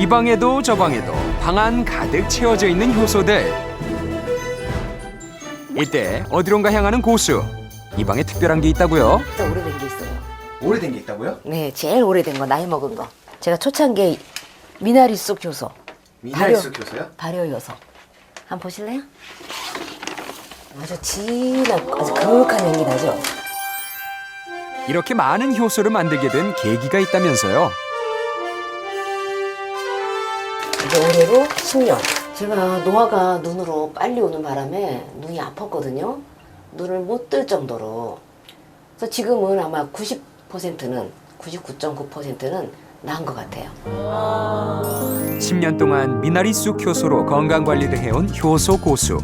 이 방에도 저 방에도 방 안 가득 채워져 있는 효소들. 이때 어디론가 향하는 고수. 이 방에 특별한 게 있다고요? 진짜 오래된 게 있어요. 오래된 게 있다고요? 네, 제일 오래된 거, 나이 먹은 거. 제가 초창기에 미나리 쑥 효소. 미나리 쑥 효소요? 발효 효소. 한번 보실래요? 아주 진한, 아주 그윽한 향기 나죠? 이렇게 많은 효소를 만들게 된 계기가 있다면서요? 이제 올해로 10년. 제가 노화가 눈으로 빨리 오는 바람에 눈이 아팠거든요. 눈을 못 뜰 정도로. 그래서 지금은 아마 90%는, 99.9%는 나은 것 같아요. 10년 동안 미나리 쑥 효소로 건강 관리를 해온 효소 고수.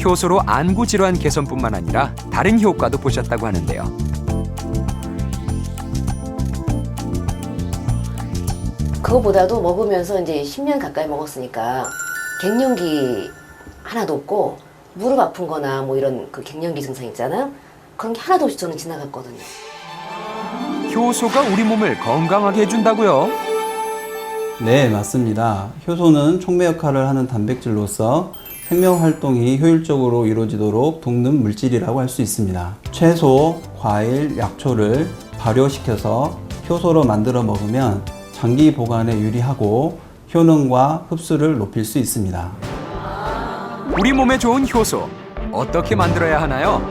효소로 안구 질환 개선뿐만 아니라 다른 효과도 보셨다고 하는데요. 그거보다도 먹으면서 이제 10년 가까이 먹었으니까 갱년기 하나도 없고 무릎 아픈 거나 뭐 이런 그 갱년기 증상 있잖아요. 그런 게 하나도 없이 저는 지나갔거든요. 효소가 우리 몸을 건강하게 해준다고요? 네, 맞습니다. 효소는 촉매 역할을 하는 단백질로서 생명 활동이 효율적으로 이루어지도록 돕는 물질이라고 할 수 있습니다. 채소, 과일, 약초를 발효시켜서 효소로 만들어 먹으면 장기 보관에 유리하고 효능과 흡수를 높일 수 있습니다. 우리 몸에 좋은 효소 어떻게 만들어야 하나요?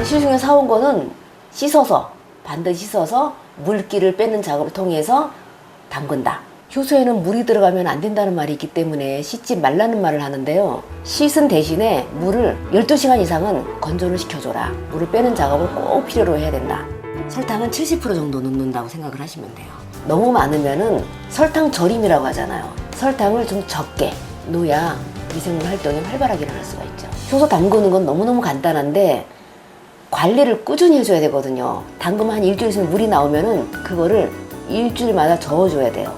시중에 사온 거는 씻어서, 반드시 씻어서 물기를 빼는 작업을 통해서 담근다. 효소에는 물이 들어가면 안 된다는 말이 있기 때문에 씻지 말라는 말을 하는데요. 씻은 대신에 물을 12시간 이상은 건조를 시켜줘라. 물을 빼는 작업을 꼭 필요로 해야 된다. 설탕은 70% 정도 넣는다고 생각을 하시면 돼요. 너무 많으면은 설탕 절임이라고 하잖아요. 설탕을 좀 적게 넣어야 미생물 활동이 활발하게 일어날 수가 있죠. 효소 담그는 건 너무너무 간단한데 관리를 꾸준히 해줘야 되거든요. 담그면 한 일주일 있으면 물이 나오면은 그거를 일주일마다 저어줘야 돼요.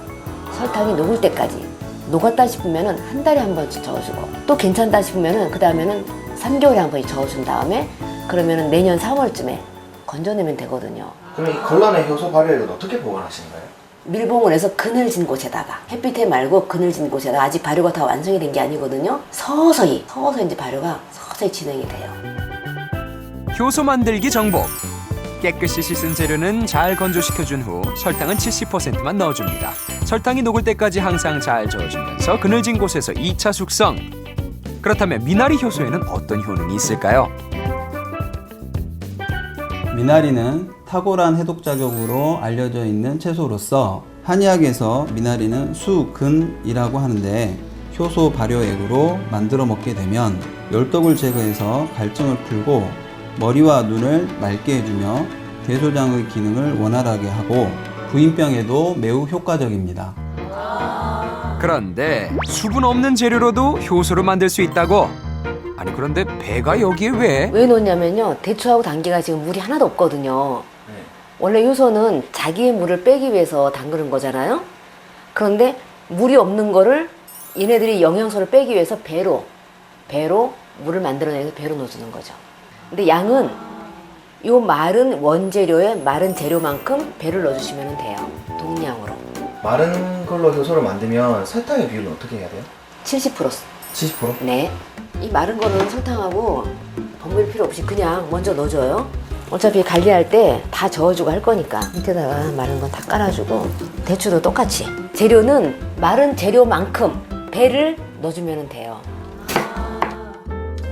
설탕이 녹을 때까지. 녹았다 싶으면은 한 달에 한 번씩 저어주고 또 괜찮다 싶으면은 그 다음에는 3개월에 한 번씩 저어준 다음에 그러면은 내년 3월쯤에 건져내면 되거든요. 그럼 이 걸러낸 효소 발효액은 어떻게 보관하시는 거예요? 밀봉을 해서 그늘진 곳에다가 햇빛에 말고 그늘진 곳에다가 아직 발효가 다 완성이 된 게 아니거든요. 서서히 이제 발효가 서서히 진행이 돼요. 효소 만들기 정복. 깨끗이 씻은 재료는 잘 건조시켜준 후 설탕은 70%만 넣어줍니다. 설탕이 녹을 때까지 항상 잘 저어주면서 그늘진 곳에서 2차 숙성. 그렇다면 미나리 효소에는 어떤 효능이 있을까요? 미나리는 탁월한 해독작용으로 알려져 있는 채소로서 한의학에서 미나리는 수근이라고 하는데 효소 발효액으로 만들어 먹게 되면 열독을 제거해서 갈증을 풀고 머리와 눈을 맑게 해주며 대소장의 기능을 원활하게 하고 부인병에도 매우 효과적입니다. 그런데 수분 없는 재료로도 효소를 만들 수 있다고? 아니 그런데 배가 여기에 왜? 왜 넣냐면요. 대추하고 당귀가 지금 물이 하나도 없거든요. 네. 원래 효소는 자기의 물을 빼기 위해서 담그는 거잖아요. 그런데 물이 없는 거를 얘네들이 영양소를 빼기 위해서 배로 물을 만들어내서 배로 넣어주는 거죠. 근데 양은 요 마른 원재료의 마른 재료만큼 배를 넣어주시면 돼요. 동량으로. 마른 걸로 효소를 만들면 설탕의 비율은 어떻게 해야 돼요? 70%. 70%? 네. 이 마른 거는 설탕하고 버무릴 필요 없이 그냥 먼저 넣어줘요. 어차피 관리할 때 다 저어주고 할 거니까 밑에다가 마른 건 다 깔아주고 대추도 똑같이 재료는 마른 재료만큼 배를 넣어주면 돼요.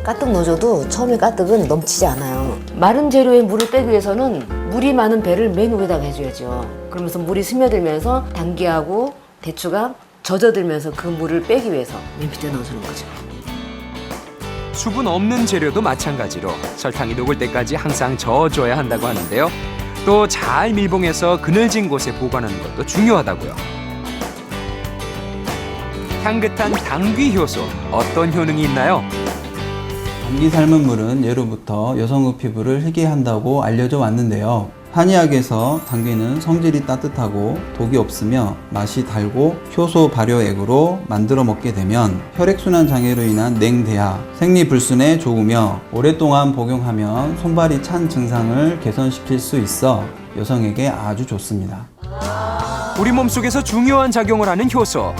가득 넣어줘도 처음에 가득은 넘치지 않아요. 마른 재료에 물을 빼기 위해서는 물이 많은 배를 맨 위에다가 해줘야죠. 그러면서 물이 스며들면서 당귀하고 대추가 젖어들면서 그 물을 빼기 위해서 맨 밑에 넣어주는 거죠. 수분 없는 재료도 마찬가지로 설탕이 녹을 때까지 항상 저어줘야 한다고 하는데요. 또 잘 밀봉해서 그늘진 곳에 보관하는 것도 중요하다고요. 향긋한 당귀 효소, 어떤 효능이 있나요? 당귀 삶은 물은 예로부터 여성의 피부를 희게 한다고 알려져 왔는데요. 한의학에서 당귀는 성질이 따뜻하고 독이 없으며 맛이 달고 효소 발효액으로 만들어 먹게 되면 혈액순환 장애로 인한 냉대하, 생리불순에 좋으며 오랫동안 복용하면 손발이 찬 증상을 개선시킬 수 있어 여성에게 아주 좋습니다. 우리 몸속에서 중요한 작용을 하는 효소.